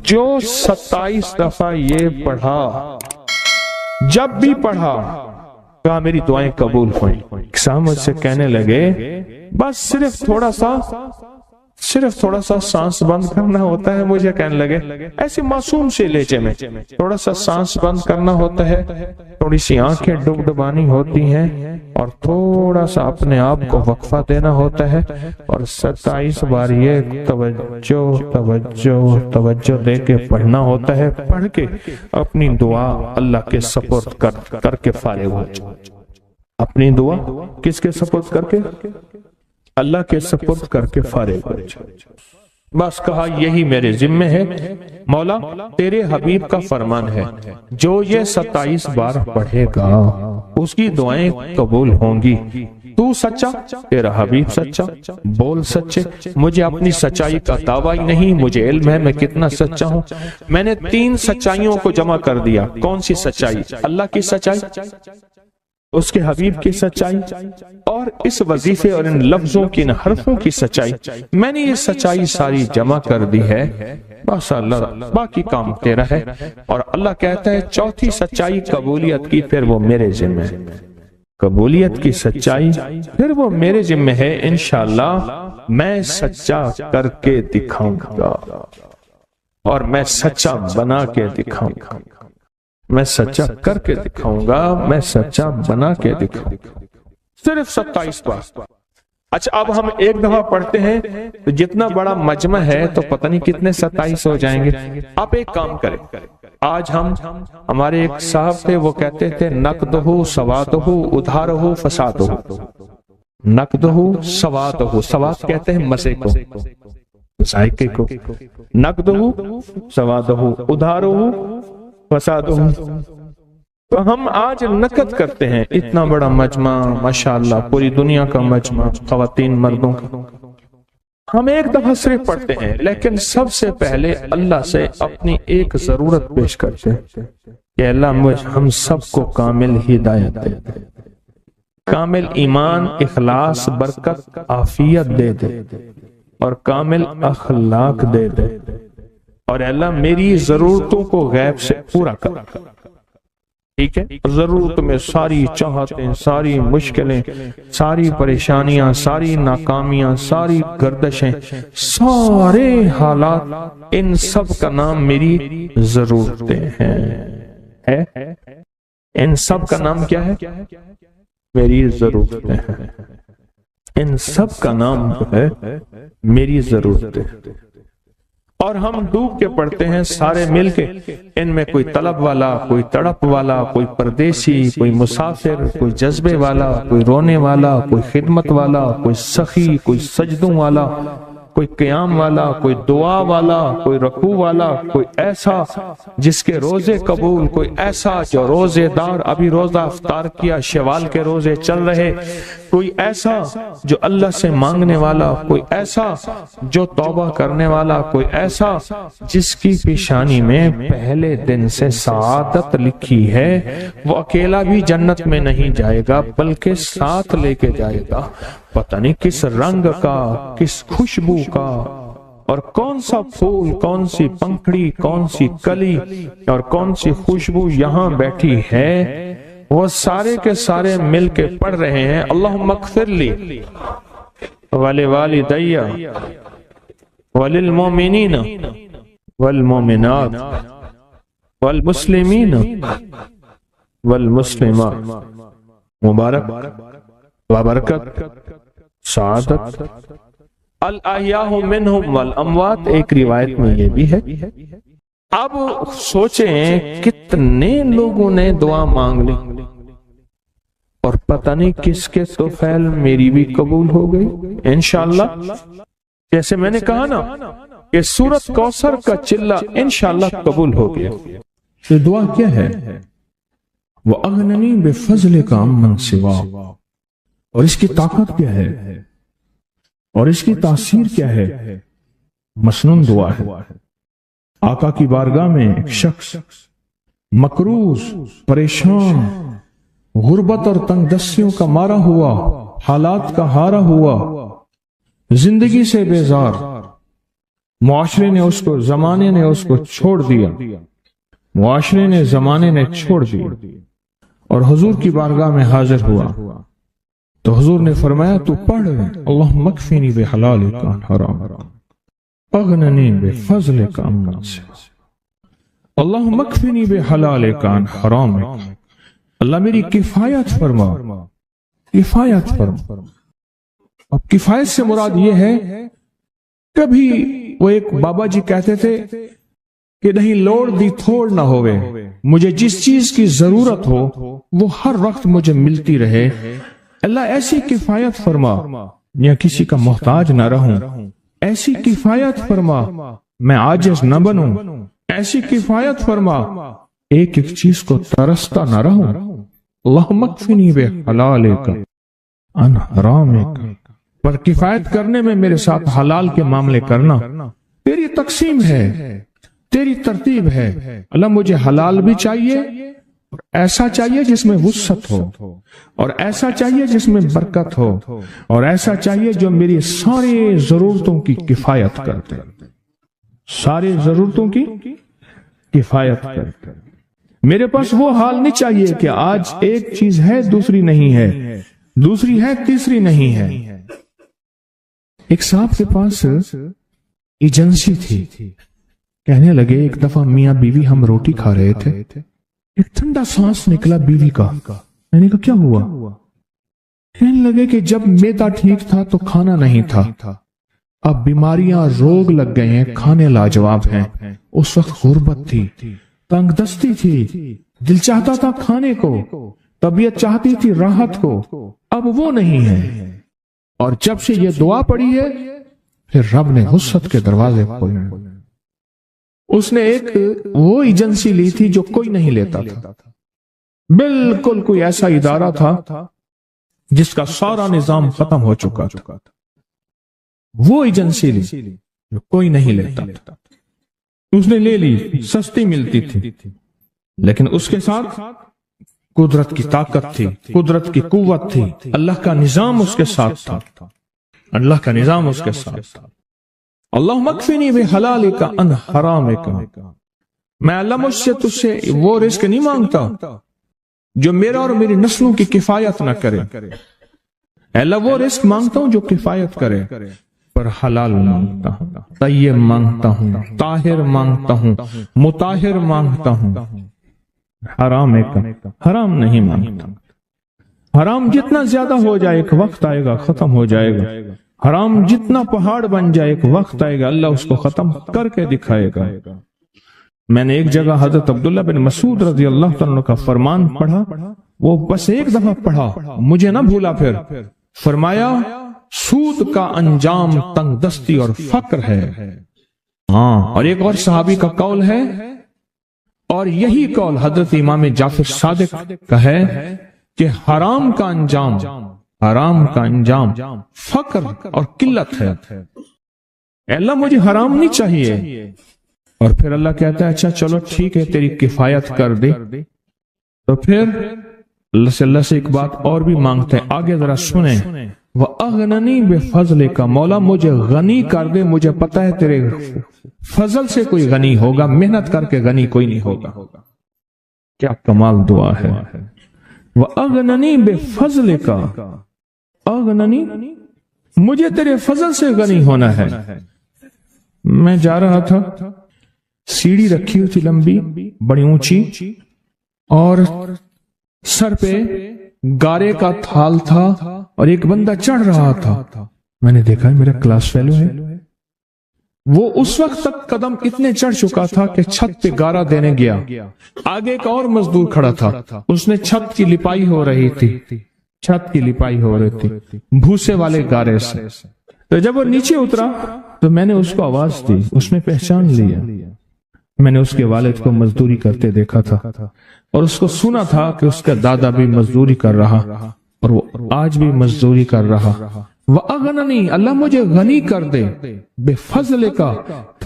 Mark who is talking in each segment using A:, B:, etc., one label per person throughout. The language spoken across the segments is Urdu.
A: جو 27 دفعہ یہ پڑھا، جب بھی پڑھا کہا میری دعائیں قبول ہوئیں۔ صاحب مجھ سے کہنے لگے بس صرف تھوڑا سا سانس بند کرنا ہوتا ہے، مجھے کہنے لگے ایسے معصوم سے لہجے میں، تھوڑا سا سانس بند کرنا ہوتا ہے، تھوڑی سی آنکھیں ڈبڈبانی ہوتی ہیں اور تھوڑا سا اپنے آپ کو وقفہ دینا ہوتا ہے، اور 27 بار یہ توجہ دے کے پڑھنا ہوتا ہے۔ پڑھ کے اپنی دعا اللہ کے سپرد کر کے فارغ ہو جائے۔ اپنی دعا کس کے سپرد کر کے؟ اللہ کے سپرد کر کے فارغ ہو جائے۔ بس کہا یہی میرے ذمہ ہے مولا، تیرے حبیب کا فرمان ہے جو یہ 27 بار پڑھے گا اس کی دعائیں قبول ہوں گی۔ تو سچا، تیرا حبیب سچا، بول سچے۔ مجھے اپنی سچائی کا دعویٰ ہی نہیں، مجھے علم ہے میں کتنا سچا ہوں۔ میں نے 3 سچائیوں کو جمع کر دیا۔ کون سی سچائی؟ اللہ کی سچائی، اس کے حبیب کی سچائی، اور اس وظیفے اور ان لفظوں کی، ان حرفوں کی سچائی۔ میں نے یہ سچائی ساری جمع کر دی ہے، بس اللہ باقی کام تیرا ہے۔ اور اللہ کہتا ہے چوتھی سچائی قبولیت کی، پھر وہ میرے ذمہ ہے۔ قبولیت کی سچائی پھر وہ میرے ذمہ ہے، انشاءاللہ میں سچا کر کے دکھاؤں گا، اور میں سچا بنا کے دکھاؤں گا، میں سچا کر کے دکھاؤں گا، میں سچا بنا کے دکھاؤں گا۔ صرف 27 بار۔ اچھا اب ہم ایک دفعہ پڑھتے ہیں تو جتنا بڑا مجمع ہے تو پتہ نہیں کتنے 27 ہو جائیں گے۔ آپ ایک کام کریں، آج ہمارے ایک صاحب تھے، وہ کہتے تھے نقدہ سوادہ ادھارہ فسادہ۔ نقدہ سوادہ، سواد کہتے ہیں مزے کو، ذائقے کو، نقدہ سوادہ ادھارہ فسادہ۔ تو ہم آج نقد کرتے ہیں اتنا بڑا مجمع، ماشاءاللہ پوری دنیا کا مجمع، خواتین مردوں کا، ہم ایک دفعہ صرف پڑھتے ہیں، لیکن سب سے پہلے اللہ سے اپنی ایک ضرورت پیش کرتے ہیں کہ اللہ ہم سب کو کامل ہدایت دے دے، کامل ایمان، اخلاص، برکت، عافیت دے دے، اور کامل اخلاق دے دے، اور اللہ میری ضرورتوں کو غیب سے پورا کر۔ ٹھیک ہے، ضرورت میں ساری چاہتیں، ساری مشکلیں، ساری پریشانیاں، ساری ناکامیاں، ساری گردشیں، سارے حالات، ان سب کا نام میری ضرورتیں ہیں۔ ان سب کا نام کیا ہے؟ میری ضرورتیں ہیں۔ ان سب کا نام جو ہے میری ضرورتیں۔ اور ہم ڈوب کے پڑھتے ہیں سارے مل کے، ان میں کوئی طلب والا، کوئی تڑپ والا، کوئی پردیسی، کوئی مسافر، کوئی جذبے والا، کوئی رونے والا، کوئی خدمت والا، کوئی سخی، کوئی سجدوں والا، کوئی قیام والا، کوئی دعا والا، کوئی رکوع والا، کوئی ایسا جس کے روزے قبول، کوئی ایسا جو روزے دار، ابھی روزہ افطار کیا، شوال کے روزے چل رہے، کوئی ایسا جو اللہ سے مانگنے والا، کوئی ایسا جو توبہ کرنے والا، کوئی ایسا جس کی پیشانی میں پہلے دن سے سعادت لکھی ہے، وہ اکیلا بھی جنت میں نہیں جائے گا بلکہ ساتھ لے کے جائے گا، پتہ نہیں کس رنگ کا، کس خوشبو کا، اور کون سا پھول، کون سی پنکھڑی، کون سی کلی اور کون سی خوشبو یہاں بیٹھی ہے، وہ سارے کے سارے مل کے پڑھ رہے ہیں اللہم اغفر لی ولوالدی وللمؤمنین والمؤمنات والمسلمین والمسلمات، مبارک وبرکت، سعادت، الاحیاء منہم والاموات، ایک روایت میں یہ بھی ہے۔ اب سوچیں کتنے لوگوں نے دعا مانگ لی اور پتہ نہیں کس کے توفیل میری بھی قبول ہو گئی انشاءاللہ۔ جیسے میں نے کہا نا کہ سورۃ کوثر کا چلہ انشاءاللہ قبول ہو گیا۔ یہ دعا کیا ہے؟ وَأَغْنَنِي بِفَضْلِكَ عَمَّنْ سِوَاكَ، اور اس کی طاقت کیا ہے اور اس کی تاثیر کیا ہے؟ مسنون دعا ہے۔ آقا کی بارگاہ میں ایک شخص مقروض، پریشان، غربت اور تنگ دستیوں کا مارا ہوا، حالات کا ہارا ہوا، زندگی سے بیزار،
B: معاشرے نے اس کو، زمانے نے اس کو چھوڑ دیا، معاشرے نے، زمانے نے چھوڑ دیا، اور حضور کی بارگاہ میں حاضر ہوا تو حضور نے فرمایا تو پڑھ اللہم اکفنی بحلالک عن حرامک اغننی بفضلک عمن سواک، اللہم اکفنی بحلالک عن حرامک، اللہ میری کفایت فرما، کفایت فرما۔ اب کفایت سے مراد یہ ہے، کبھی وہ ایک بابا جی کہتے تھے کہ نہیں لوڑ دی تھوڑ نہ ہوئے، مجھے جس چیز کی ضرورت ہو وہ ہر وقت مجھے ملتی رہے، اللہ ایسی کفایت فرما، یا کسی کا محتاج نہ رہوں، ایسی کفایت فرما میں عاجز نہ بنوں، ایسی کفایت فرما ایک ایک چیز کو ترستا نہ رہوں، اللہم اکفنی بحلالک عن حرامک، پر کفایت کرنے میں میرے ساتھ حلال کے معاملے کرنا تیری تقسیم ہے، تیری ترتیب ہے، اللہ مجھے حلال بھی چاہیے، اور ایسا چاہیے جس میں وسعت ہو، اور ایسا چاہیے جس میں برکت ہو، اور ایسا چاہیے جو میری ساری ضرورتوں کی کفایت کرتے، ساری ضرورتوں کی کفایت کرتے۔ میرے پاس وہ حال نہیں چاہیے کہ آج ایک چیز ہے دوسری نہیں ہے، دوسری ہے تیسری نہیں ہے۔ ایک صاحب کے پاس ایجنسی تھی، کہنے لگے ایک دفعہ میاں بیوی ہم روٹی کھا رہے تھے، ایک ٹھنڈا سانس نکلا بیوی کا، میں نے کہا کیا ہوا؟ کہنے لگے کہ جب میدا ٹھیک تھا تو کھانا نہیں تھا، اب بیماریاں روگ لگ گئے ہیں، کھانے لاجواب ہیں، اس وقت غربت تھی، تنگ دستی تھی، دل چاہتا تھا کھانے کو، طبیعت چاہتی تھی راحت کو، اب وہ نہیں ہے، اور جب سے یہ دعا پڑی ہے پھر رب نے وسعت کے دروازے کھولے۔ اس نے ایک وہ ایجنسی لی تھی جو کوئی نہیں لیتا تھا، بالکل کوئی ایسا ادارہ تھا جس کا سارا نظام ختم ہو چکا تھا، وہ ایجنسی لی جو کوئی نہیں لیتا تھا، اس نے لے لی، سستی ملتی تھی، لیکن اس کے ساتھ قدرت کی طاقت تھی، قدرت کی قوت تھی، اللہ کا نظام اس کے ساتھ تھا، اللہ کا نظام اس کے ساتھ تھا۔ اللہم اکفنی بحلالک عن حرامک، میں اللہ مجھ سے تجھ سے وہ رزق نہیں مانگتا جو میرا اور میری نسلوں کی کفایت نہ کرے، اللہ وہ رزق مانگتا ہوں جو کفایت کرے، پر حلال مانگتا ہوں، طیب مانگتا ہوں، طاہر مانگتا ہوں، مطہر مانگتا ہوں، حرام نہیں مانگتا۔ حرام جتنا زیادہ ہو جائے ایک وقت آئے گا ختم ہو جائے گا، حرام جتنا پہاڑ بن جائے ایک وقت آئے گا اللہ اس کو ختم کر کے دکھائے گا۔ میں نے ایک جگہ حضرت عبداللہ بن مسعود رضی اللہ عنہ کا فرمان پڑھا، وہ بس ایک دفعہ پڑھا، مجھے نہ بھولا، پھر فرمایا سود کا انجام تنگ دستی اور فقر ہے۔ ہاں، اور ایک اور صحابی کا قول ہے، اور یہی قول حضرت امام جعفر صادق کا ہے کہ حرام کا انجام، حرام کا انجام فقر اور قلت ہے۔ اللہ مجھے حرام نہیں چاہیے، اور پھر اللہ کہتا ہے اچھا چلو ٹھیک ہے تیری کفایت کر دے، تو پھر اللہ سے ایک بات اور بھی مانگتے ہیں، آگے ذرا سنیں، وَأَغْنَنِي بِفَضْلِكَ، مولا مجھے غنی کر دے، مجھے پتا ہے تیرے فضل سے کوئی غنی ہوگا، محنت کر کے غنی کوئی نہیں ہوگا۔ کیا کمال دعا ہے، وَأَغْنَنِي بِفَضْلِكَ، اغننی، مجھے تیرے فضل سے غنی ہونا ہے۔ میں جا رہا تھا، سیڑھی رکھی ہوئی تھی لمبی بڑی اونچی، اور سر پہ گارے کا تھال تھا اور ایک بندہ چڑھ رہا تھا، میں نے دیکھا میرا کلاس فیلو ہے، وہ اس وقت تک قدم اتنے چڑھ چکا تھا کہ چھت پہ گارا دینے گیا، آگے ایک اور مزدور کھڑا تھا، اس نے چھت کی لپائی ہو رہی تھی، چھت کی لپائی ہو رہی تھی بھوسے والے گارے سے، تو جب وہ نیچے اترا تو میں نے اس کو آواز دی، اس نے پہچان لیا، میں نے اس کے والد کو مزدوری کرتے دیکھا تھا، اور اس کو سنا تھا کہ اس کا دادا بھی مزدوری کر رہا اور وہ آج بھی مزدوری کر رہا۔ وَأَغْنَنِي، اللہ مجھے غنی کر دے، بِفَضْلِكَ،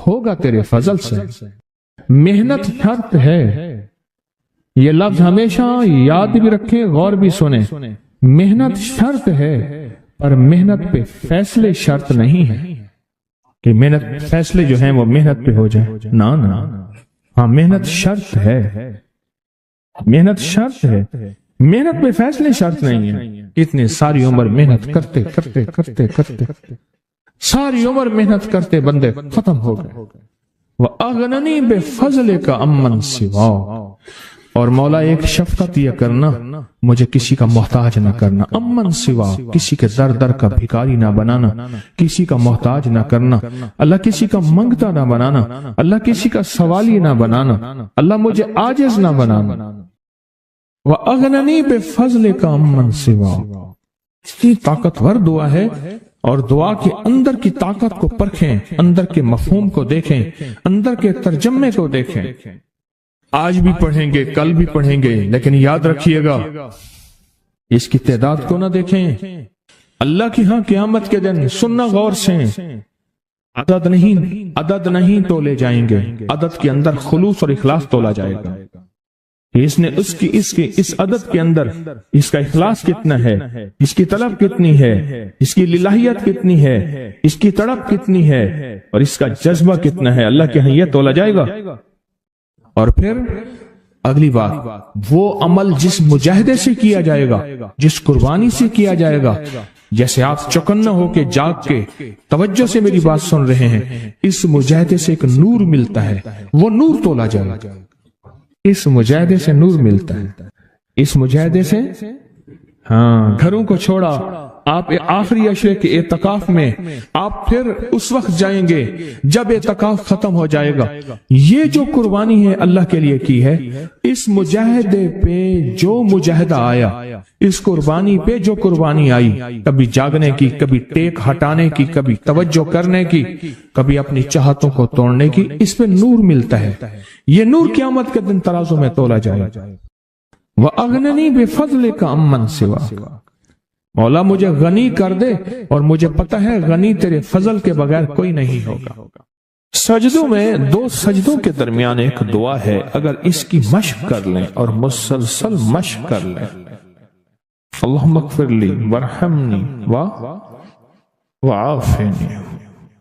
B: ہوگا تیرے فضل سے۔ محنت شرط ہے، یہ لفظ ہمیشہ یاد بھی رکھیں، غور بھی سنیں، محنت شرط ہے پر محنت پہ فیصلے شرط نہیں ہے۔ کہ محنت فیصلے جو ہیں وہ محنت پہ ہو جائیں، نہ ہاں محنت شرط ہے، محنت شرط ہے، محنت میں فیصلے شرط نہیں ہے۔ اتنے ساری عمر محنت کرتے کرتے کرتے کرتے ساری عمر محنت کرتے بندے ختم ہو گئے۔ وَأَغْنَنِي بِفَضْلِكَ عَمَّنْ سِوَاكَ، اور مولا ایک شفقت یہ کرنا، مجھے کسی کا محتاج نہ کرنا، امن سوا، کسی کے در در کا بھکاری نہ بنانا، کسی کا محتاج نہ کرنا، اللہ کسی کا منگتا نہ بنانا، اللہ کسی کا سوالی نہ بنانا، اللہ مجھے عاجز نہ بنانا۔ وَأَغْنَنِي بِفَضْلِكَ عَمَّنْ سِوَاكَ، اتنی طاقتور دعا ہے، اور دعا کے اندر کی طاقت کو پرکھیں، اندر کے مفہوم کو دیکھیں، اندر کے ترجمے کو دیکھیں۔ آج بھی پڑھیں گے، کل بھی پڑھیں گے، لیکن یاد رکھیے گا اس کی تعداد کو نہ دیکھیں۔ اللہ کی ہاں قیامت کے دن سننا غور سے، عدد نہیں تولے جائیں گے، عدد کے اندر خلوص اور اخلاص تولا جائے گا کہ اس نے اس عدد کے اندر اس کا اخلاص کتنا ہے، اس کی طلب کتنی ہے، اس کی للہیت کتنی ہے، اس کی تڑپ کتنی ہے، اور اس کا جذبہ کتنا ہے، اللہ کے ہاں یہ تولا جائے گا۔ اور پھر اگلی بات، وہ عمل جس مجاہدے سے کیا جائے گا، جس قربانی سے کیا جائے گا، جیسے آپ چوکنا ہو کے جاگ کے توجہ سے میری بات سن رہے ہیں، اس مجاہدے سے ایک نور ملتا ہے، وہ نور تولا جائے گا۔ اس مجاہدے سے نور ملتا ہے، اس مجاہدے سے ہاں گھروں کو چھوڑا، آپ آخری عشرے کے اعتکاف میں آپ پھر اس وقت جائیں گے جب اعتکاف ختم ہو جائے گا۔ یہ جو قربانی ہے اللہ کے لیے کی ہے، اس مجاہدے پہ جو مجاہدہ آیا، اس قربانی پہ جو قربانی آئی، کبھی جاگنے کی، کبھی ٹیک ہٹانے کی، کبھی توجہ کرنے کی، کبھی اپنی چاہتوں کو توڑنے کی، اس پہ نور ملتا ہے۔ یہ نور قیامت کے دن ترازو میں تولا جائے۔ وَأَغْنَنِي بِفَضْلِكَ عَمَّنْ سِوَاكَ، مولا مجھے غنی کر دے، اور مجھے پتہ ہے غنی تیرے فضل کے بغیر کوئی نہیں ہوگا۔ سجدوں میں دو سجدوں کے درمیان ایک دعا ہے، اگر اس کی مشق کر لیں اور مسلسل مشق کر لیں، اللہم اغفر لی وارحمنی وعافنی،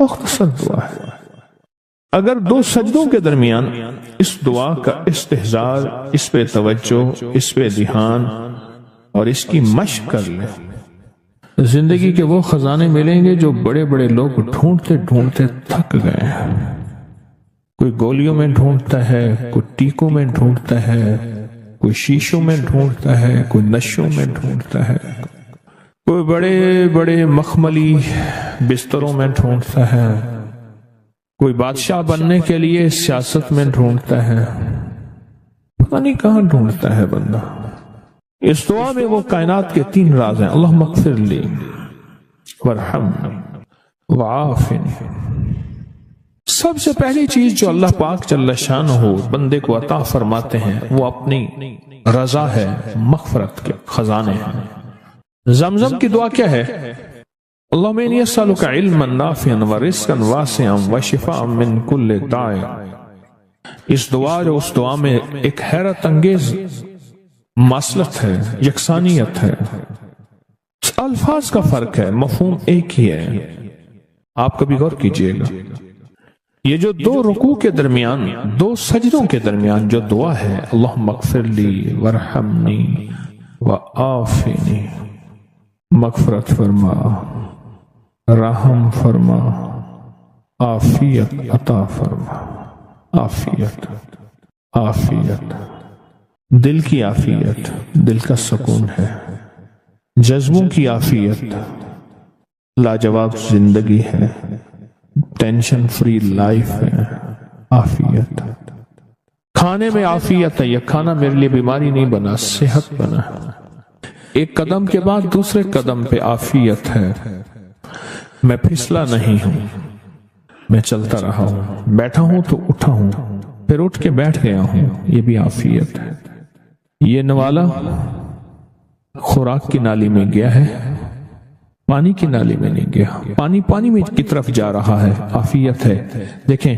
B: مختصر دعا ہے۔ اگر دو سجدوں کے درمیان اس دعا کا استحضار، اس پہ توجہ، اس پہ دھیان اور اس کی مشق کر لیں، زندگی کے وہ خزانے ملیں گے جو بڑے بڑے لوگ ڈھونڈتے ڈھونڈتے تھک گئے ہیں۔ کوئی گولیوں میں ڈھونڈتا ہے، کوئی ٹیکوں میں ڈھونڈتا ہے، کوئی شیشوں میں ڈھونڈتا ہے، کوئی نشوں میں ڈھونڈتا ہے، کوئی بڑے بڑے مخملی بستروں میں ڈھونڈتا ہے، کوئی بادشاہ بننے کے لیے سیاست میں ڈھونڈتا ہے، پتہ نہیں کہاں ڈھونڈتا ہے بندہ۔ اس دعا میں وہ کائنات کے تین راز ہیں، اللہم اغفر لی وارحمنی وعافنی۔ سب سے پہلی چیز جو اللہ پاک جل شانہ بندے کو عطا فرماتے ہیں وہ اپنی رضا ہے، مغفرت کے خزانے ہیں۔ زمزم کی دعا کیا ہے؟ اللہم انی اسألک علما نافعا ورزقا واسعا وشفاء من کل داء۔ اس دعا میں ایک حیرت انگیز ماصلت ہے، یکسانیت ہے، الفاظ کا فرق ہے، مفہوم ایک ہی ہے۔ آپ کبھی غور کیجئے گا، یہ جو دو رکوع کے درمیان، دو سجدوں کے درمیان جو دعا ہے، اللہم اغفر لی وارحمنی وعافنی، مغفرت فرما، رحم فرما، عافیت عطا فرما، عافیت عافیت، دل کی عافیت، دل کا سکون ہے، جذبوں کی عافیت، لاجواب زندگی ہے، ٹینشن فری لائف ہے، عافیت۔ کھانے میں عافیت ہے، یہ کھانا میرے لیے بیماری نہیں بنا، صحت بنا۔ ایک قدم کے بعد دوسرے قدم پہ عافیت ہے، میں پھسلا نہیں ہوں، میں چلتا رہا ہوں، بیٹھا ہوں تو اٹھا ہوں، پھر اٹھ کے بیٹھ گیا ہوں، یہ بھی عافیت ہے۔ یہ نوالا خوراک کی نالی میں گیا ہے، پانی کی نالی میں نہیں گیا، پانی میں کی طرف جا رہا ہے، عافیت ہے۔ دیکھیں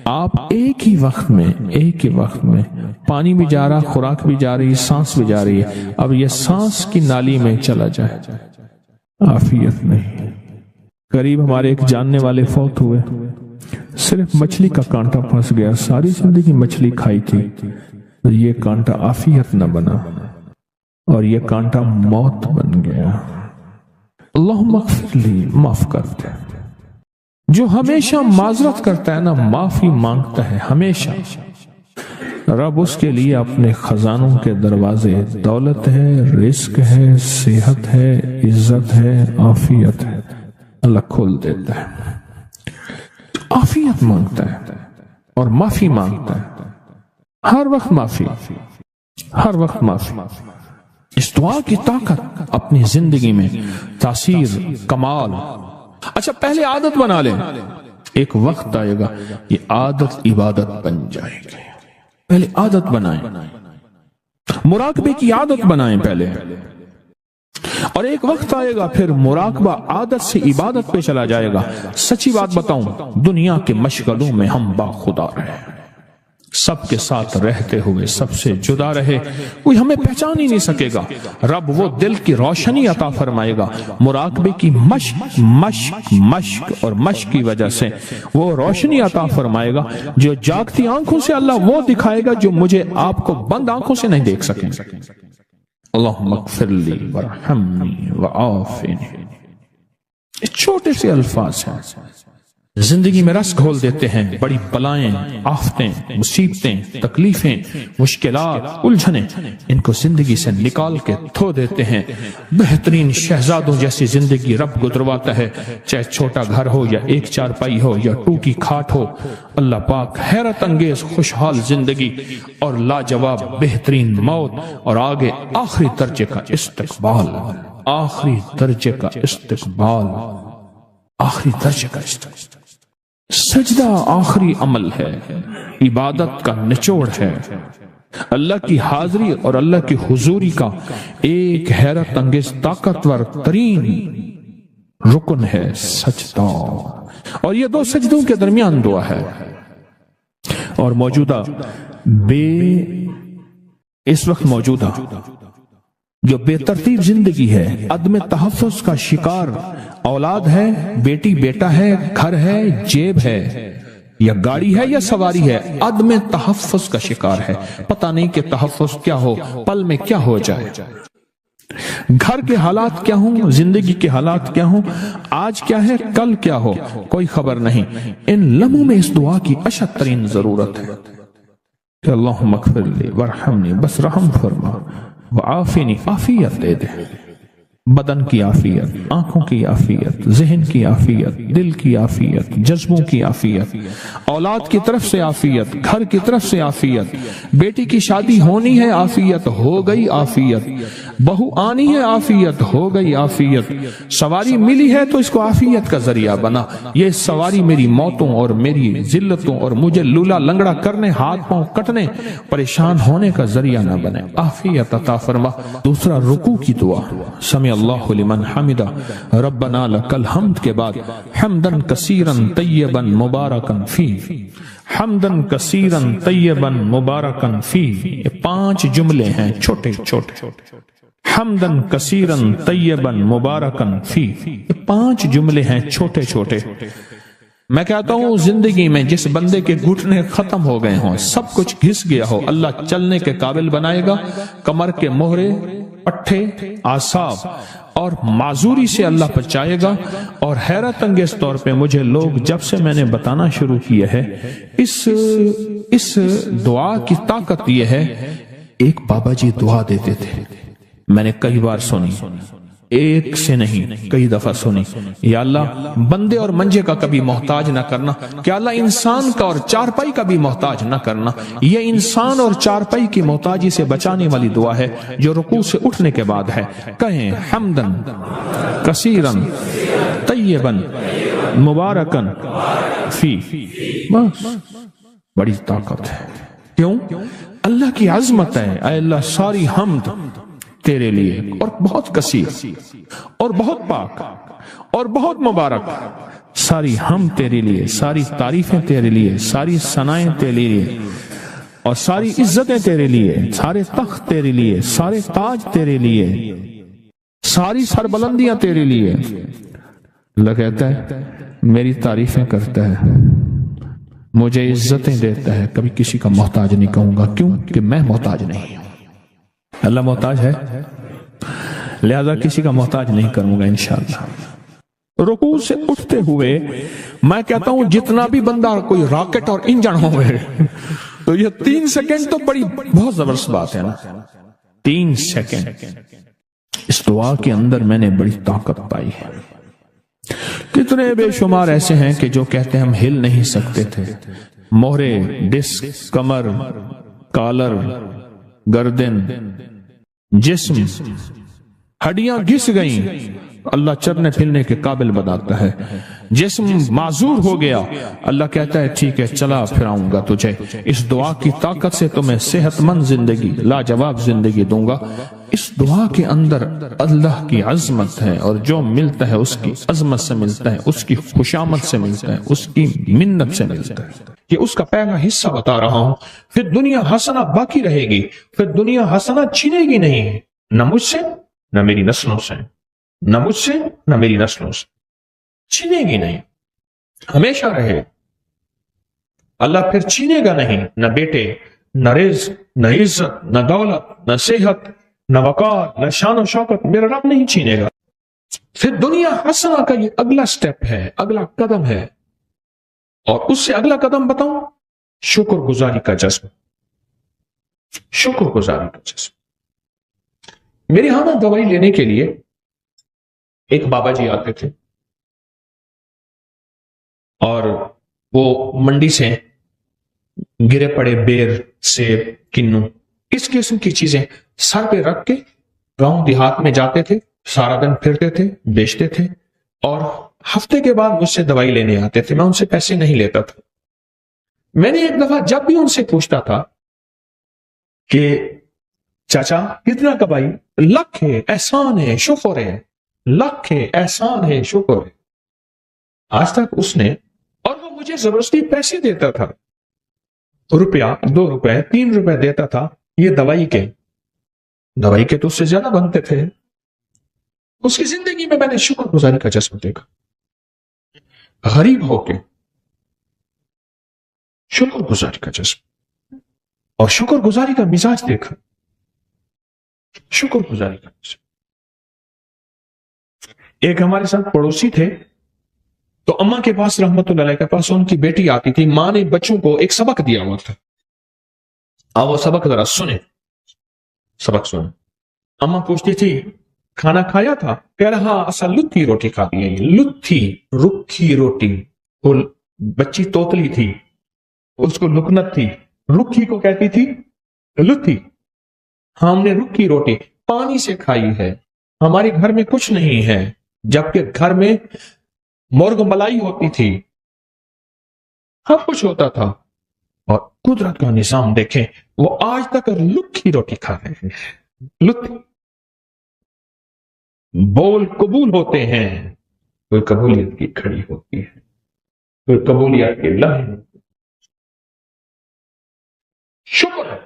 B: آپ ایک ہی وقت میں پانی بھی جا رہا، خوراک بھی جا رہی، سانس بھی جا رہی ہے، اب یہ سانس کی نالی میں چلا جائے، عافیت نہیں۔ قریب ہمارے ایک جاننے والے فوت ہوئے، صرف مچھلی کا کانٹا پھنس گیا، ساری زندگی مچھلی کھائی تھی، یہ کانٹا عافیت نہ بنا اور یہ کانٹا موت بن گیا۔ اللہم اغفر لی، معاف کر دے۔ جو ہمیشہ معذرت کرتا ہے نا، معافی مانگتا ہے ہمیشہ، رب اس کے لیے اپنے خزانوں کے دروازے، دولت ہے، رزق ہے، صحت ہے، عزت ہے، عافیت ہے، اللہ کھول دیتا ہے۔ عافیت مانگتا ہے اور معافی مانگتا ہے، ہر وقت معافی، ہر وقت معافی۔ اس دعا کی طاقت اپنی زندگی میں تاثیر، کمال۔ اچھا پہلے عادت بنا لیں، ایک وقت آئے گا یہ عادت عبادت بن جائے گی۔ پہلے عادت بنائیں، مراقبے کی عادت بنائیں پہلے، اور ایک وقت آئے گا پھر مراقبہ عادت سے عبادت پہ چلا جائے گا۔ سچی بات بتاؤں، دنیا کے مشغلوں میں ہم باخدا رہے، سب کے ساتھ رہتے ہوئے سب سے جدا رہے، کوئی ہمیں پہچان ہی نہیں سکے گا۔ رب وہ دل کی روشنی عطا فرمائے گا، مراقبے کی مشق مشق مشق اور مشق کی وجہ سے وہ روشنی عطا فرمائے گا جو جاگتی آنکھوں سے اللہ وہ دکھائے گا جو مجھے آپ کو بند آنکھوں سے نہیں دیکھ سکیں۔ اللہم اغفر لی وارحمنی وعافنی، یہ چھوٹے سے الفاظ ہیں، زندگی میں رس گھول دیتے ہیں۔ بڑی بلائیں، آفتیں، مصیبتیں، تکلیفیں، مشکلات، الجھنیں، ان کو زندگی سے نکال کے دھو دیتے ہیں۔ بہترین شہزادوں جیسی زندگی رب گزرواتا ہے، چاہے چھوٹا گھر ہو یا ایک چارپائی ہو یا ٹوکی کھاٹ ہو۔ اللہ پاک حیرت انگیز خوشحال زندگی اور لاجواب بہترین موت، اور آگے آخری درجے کا استقبال، آخری درجے کا استقبال، آخری درجے کا استقبال۔ سجدہ آخری عمل ہے، عبادت کا نچوڑ ہے، اللہ کی حاضری اور اللہ کی حضوری کا ایک حیرت انگیز طاقتور ترین رکن ہے سجدہ، اور یہ دو سجدوں کے درمیان دعا ہے۔ اور موجودہ اس وقت موجودہ جو بے ترتیب زندگی ہے، عدم تحفظ کا شکار اولاد ہے، بیٹی بیٹا ہے، گھر ہے، جیب ہے، یا گاڑی ہے یا سواری ہے، عدم تحفظ کا شکار ہے۔ پتہ نہیں کہ تحفظ کیا ہو، پل میں کیا ہو جائے، گھر کے حالات کیا ہوں، زندگی کے حالات کیا ہوں، آج کیا ہے، کل کیا ہو، کوئی خبر نہیں۔ ان لمحوں میں اس دعا کی اشد ترین ضرورت ہے کہ اللہم اغفر لی وارحمنی، بس رحم فرما، وعافنی، عافیت دے دے، بدن کی عافیت، آنکھوں کی عافیت، ذہن کی عافیت، دل کی عافیت، جذبوں کی عافیت، اولاد کی طرف سے عافیت، گھر کی طرف سے عافیت، بیٹی کی شادی ہونی ہے، عافیت ہو گئی، عافیت بہو آنی ہے، عافیت ہو گئی، عافیت سواری ملی ہے تو اس کو عافیت کا ذریعہ بنا، یہ سواری میری موتوں اور میری ذلتوں اور مجھے لولا لنگڑا کرنے، ہاتھ پاؤں کٹنے، پریشان ہونے کا ذریعہ نہ بنے، عافیت عطا فرما۔ دوسرا رکوع کی دعا، سمع اللہ لمن حمدہ، ربنا لک الحمد کے بعد حمدن کثیرن طیبن مبارکن فی، حمدن کثیرن طیبن مبارکن فی، یہ 5 جملے ہیں چھوٹے چھوٹے، حمدن کثیرن طیبن مبارکن فی، یہ 5 جملے ہیں چھوٹے چھوٹے۔ میں کہتا ہوں زندگی میں جس بندے کے گھٹنے ختم ہو گئے ہوں، سب کچھ گھس گیا ہو، اللہ چلنے کے قابل بنائے گا، کمر کے مہرے، پٹھے، اعصاب اور معذوری سے اللہ بچائے گا۔ اور حیرت انگیز طور پہ مجھے لوگ جب سے میں نے بتانا شروع کیا ہے اس دعا کی طاقت یہ ہے، ایک بابا جی دعا دیتے تھے، میں نے کئی بار سنی، ایک سے نہیں کئی دفعہ سنی، یا اللہ بندے اور منجے کا کبھی محتاج نہ کرنا، کہ اللہ انسان کا اور چارپائی کا بھی محتاج نہ کرنا۔ یہ انسان اور چارپائی کی محتاجی سے بچانے والی دعا ہے جو رکوع سے اٹھنے کے بعد ہے۔ کہیں حمدن کثیرن طیبن مبارکن فی، بس بڑی طاقت ہے۔ کیوں؟ اللہ کی عظمت ہے، اے اللہ ساری حمد تیرے لیے، اور بہت کثیر اور بہت پاک اور بہت مبارک، ساری ہم تیرے لیے، ساری تعریفیں تیرے لیے، ساری ثنائیں تیرے لیے، اور ساری عزتیں تیرے لیے، سارے تخت تیرے لیے، سارے تاج تیرے لیے، ساری سربلندیاں تیرے لیے، اللہ کہتا ہے میری تعریفیں کرتا ہے، مجھے عزتیں دیتا ہے، کبھی کسی کا محتاج نہیں کہوں گا، کیوں کہ میں محتاج نہیں ہوں۔ اللہ محتاج ہے، لہذا کسی کا محتاج نہیں کروں گا انشاءاللہ۔ رکوع سے اٹھتے ہوئے میں کہتا ہوں جتنا بھی بندہ کوئی راکٹ اور انجن ہوئے تو یہ 3 سیکنڈ تو بڑی بہت زبردست بات ہے نا، 3 سیکنڈ اس دعا کے اندر میں نے بڑی طاقت پائی ہے۔ کتنے بے شمار ایسے ہیں کہ جو کہتے ہیں ہم ہل نہیں سکتے تھے، مہرے، ڈسک، کمر، کالر، گردن، جسم، ہڈیاں گھس گئیں، اللہ چلنے پھرنے کے قابل بناتا ہے، جسم معذور ہو گیا، اللہ کہتا ہے ٹھیک ہے چلا پھراؤں گا تجھے، اس دعا کی طاقت سے تمہیں صحت مند زندگی، لاجواب زندگی دوں گا۔ اس دعا کے اندر اللہ کی عظمت ہے، اور جو ملتا ہے اس کی عظمت سے ملتا ہے، اس کی خوشامد سے ملتا ہے، اس کی منت سے ملتا ہے۔ یہ اس کا پہلا حصہ بتا رہا ہوں۔ پھر دنیا حسنہ باقی رہے گی، پھر دنیا حسنہ چھینے گی نہیں، نہ مجھ سے نہ میری نسلوں سے، نہ مجھ سے نہ میری نسلوں سے، چھینے گی نہیں، ہمیشہ رہے۔ اللہ پھر چھینے گا نہیں، نہ بیٹے، نہ رزق، نہ عزت، نہ دولت، نہ صحت، نہ وقار، نہ شان و شوکت، میرا رب نہیں چھینے گا۔ پھر دنیا حسنہ کا یہ اگلا سٹیپ ہے، اگلا قدم ہے، اور اس سے اگلا قدم بتاؤں، شکر گزاری کا جذب، شکر گزاری کا جذب۔ میرے ہاں نا دوائی لینے کے لیے ایک بابا جی آتے تھے، اور وہ منڈی سے گرے پڑے بیر، سیب، کنو، اس قسم کی چیزیں سر پہ رکھ کے گاؤں دیہات میں جاتے تھے، سارا دن پھرتے تھے، بیچتے تھے، اور ہفتے کے بعد مجھ سے دوائی لینے آتے تھے۔ میں ان سے پیسے نہیں لیتا تھا۔ میں نے ایک دفعہ جب بھی ان سے پوچھتا تھا کہ چاچا کتنا کا بھائی، لکھ ہے، احسان ہے، شکر ہے، لکھ ہے، احسان ہے، شکر ہے، آج تک اس نے، اور وہ مجھے زبردستی پیسے دیتا تھا، روپیہ، 2 روپے، 3 روپے دیتا تھا، یہ دوائی کے تو اس سے زیادہ بنتے تھے۔ اس کی زندگی میں نے شکر گزاری کا جذبہ دیکھا، غریب ہو کے شکر گزاری کا جذبہ، اور شکر گزاری کا مزاج دیکھا، شکر گزاری کا مزاج۔ ایک ہمارے ساتھ پڑوسی تھے، تو اماں کے پاس، رحمت اللہ علیہ کے پاس، ان کی بیٹی آتی تھی، ماں نے بچوں کو ایک سبق دیا ہوا تھا، وہ سبق ذرا سنیں، سبق سنیں۔ اماں پوچھتی تھی کھانا کھایا تھا؟ کہہ رہا اصل لتھی روٹی کھاتی ہے، لتھی، رکھی روٹی۔ وہ بچی توتلی تھی، اس کو لکنت تھی، رکھی کو کہتی تھی لتھی۔ ہم نے رکھی روٹی پانی سے کھائی ہے، ہمارے گھر میں کچھ نہیں ہے، جبکہ گھر میں مرغ ملائی ہوتی تھی، سب کچھ ہوتا تھا، اور قدرت کا نظام دیکھیں، وہ آج تک لکھی روٹی کھا رہے ہیں۔ لطف بول قبول ہوتے ہیں، کوئی قبولیت کی کھڑی ہوتی ہے، کوئی قبولیت کے لمحے۔ شکر ہے،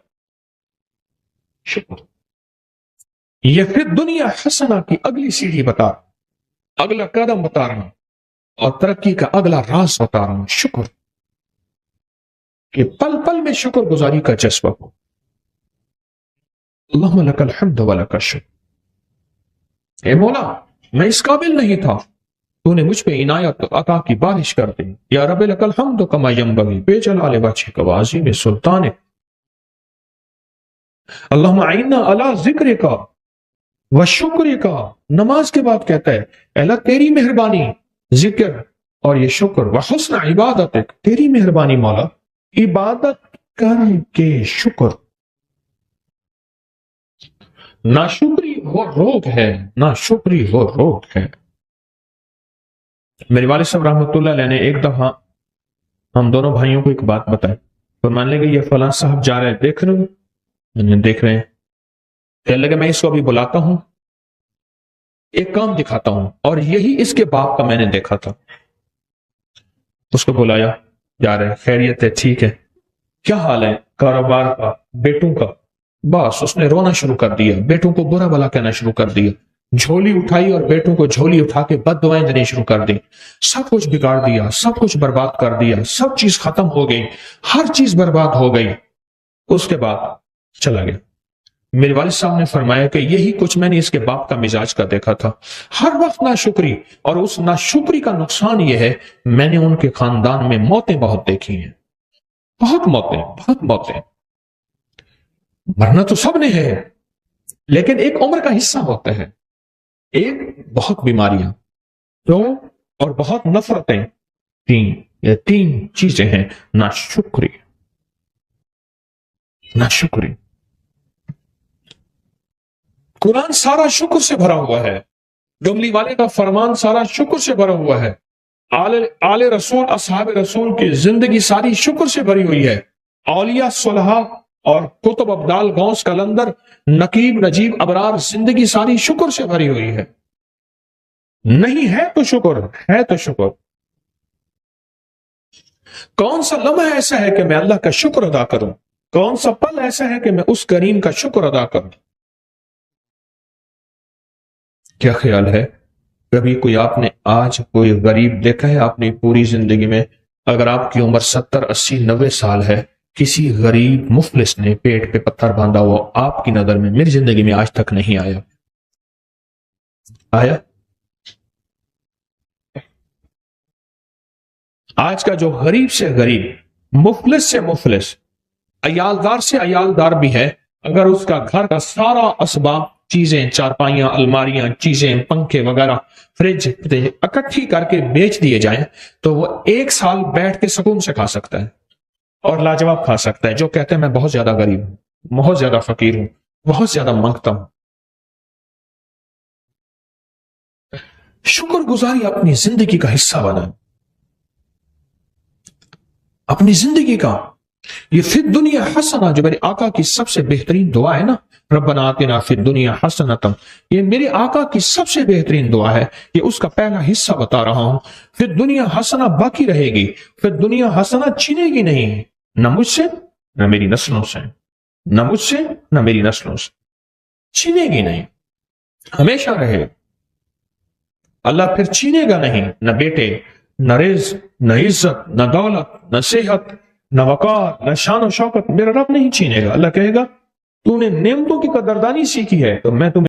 B: شکر۔ یہ پھر دنیا حسنہ کی اگلی سیڑھی بتا، اگلا قدم بتا رہا ہوں، اور ترقی کا اگلا راز بتا رہا ہوں، شکر، کہ پل پل میں شکر گزاری کا جذبہ ہو۔ اللہم لک الحمد ولک الشکر۔ اے مولا، میں اس قابل نہیں تھا، تو نے مجھ پہ عنایت عطا کی بارش کر دی۔ یا رب لک الحمد کما ینبغی بجلال وجہک وعظیم سلطانک۔ اللہم اعنا علی ذکرک وشکرک۔ نماز کے بعد کہتا ہے اے اللہ تیری مہربانی، ذکر اور یہ شکر، وحسن عبادتک، تیری مہربانی مولا، عبادت کر کے شکر۔ ناشکری وہ روگ ہے، ناشکری وہ روگ ہے۔ میرے والد صاحب رحمۃ اللہ علیہ نے ایک دفعہ ہم دونوں بھائیوں کو ایک بات بتائی، فرمانے لگے یہ فلاں صاحب جا رہے، دیکھ رہے ہو؟ دیکھ رہے ہیں۔ کہنے لگے میں اس کو ابھی بلاتا ہوں، ایک کام دکھاتا ہوں، اور یہی اس کے باپ کا میں نے دیکھا تھا۔ اس کو بلایا، جا رہے، خیریت ہے، ٹھیک ہے، کیا حال ہے؟ کاروبار کا، بیٹوں کا۔ بس اس نے رونا شروع کر دیا، بیٹوں کو برا بھلا کہنا شروع کر دیا، جھولی اٹھائی اور بیٹوں کو جھولی اٹھا کے بد دعائیں دینی شروع کر دی. سب کچھ بگاڑ دیا, سب کچھ برباد کر دیا, سب چیز ختم ہو گئی, ہر چیز برباد ہو گئی. اس کے بعد چلا گیا. میرے والد صاحب نے فرمایا کہ یہی کچھ میں نے اس کے باپ کا مزاج کا دیکھا تھا, ہر وقت ناشکری, اور اس ناشکری کا نقصان یہ ہے میں نے ان کے خاندان میں موتیں بہت دیکھی ہیں, بہت موتیں. مرنا تو سب نے ہے, لیکن ایک عمر کا حصہ ہوتا ہے. ایک بہت بیماریاں, دو اور بہت نفرتیں. تین چیزیں ہیں. ناشکری, قرآن سارا شکر سے بھرا ہوا ہے. ڈملی والے کا فرمان سارا شکر سے بھرا ہوا ہے. آل رسول, اصحاب رسول کی زندگی ساری شکر سے بھری ہوئی ہے. اولیاء صلحاء اور کتب ابدال غوث قلندر نقیب نجیب ابرار زندگی ساری شکر سے بھری ہوئی ہے. نہیں ہے تو شکر, ہے تو شکر. کون سا لمحہ ایسا ہے کہ میں اللہ کا شکر ادا کروں؟ کون سا پل ایسا ہے کہ میں اس کریم کا شکر ادا کروں؟ کیا خیال ہے, کبھی کوئی آپ نے آج کوئی غریب دیکھا ہے اپنی پوری زندگی میں؟ اگر آپ کی عمر 70, 80, 90 سال ہے, کسی غریب مفلس نے پیٹ پہ پتھر باندھا ہوا آپ کی نظر میں میری زندگی میں آج تک نہیں آیا. آج کا جو غریب سے غریب, مفلس سے مفلس, عیالدار سے عیالدار بھی ہے, اگر اس کا گھر کا سارا اسباب, چیزیں, چارپائیاں, الماریاں, چیزیں, پنکھے وغیرہ, فریج اکٹھی کر کے بیچ دیے جائیں تو وہ 1 سال بیٹھ کے سکون سے کھا سکتا ہے اور لاجواب کھا سکتا ہے. جو کہتے ہیں میں بہت زیادہ غریب ہوں, بہت زیادہ فقیر ہوں, بہت زیادہ مانگتا ہوں. شکر گزاری اپنی زندگی کا حصہ بنا, اپنی زندگی کا. یہ فی الدنیا حسنہ جو میرے آقا کی سب سے بہترین دعا ہے نا, ربنا آتنا فی الدنیا حسنۃ, یہ میرے آقا کی سب سے بہترین دعا ہے. یہ اس کا پہلا حصہ بتا رہا ہوں. فی الدنیا حسنہ باقی رہے گی, فی الدنیا حسنہ چھینے گی نہیں, نہ مجھ سے نہ میری نسلوں سے, نہ مجھ سے نہ میری نسلوں سے, چھینے گی نہیں, ہمیشہ رہے. اللہ پھر چھینے گا نہیں, نہ بیٹے, نہ رزق, نہ عزت, نہ دولت, نہ صحت, نہ وقار, نہ شان و شوکت. میرا رب نہیں چھینے گا. اللہ کہے گا تو نے نعمتوں کی قدردانی سیکھی ہے تو میں تمہیں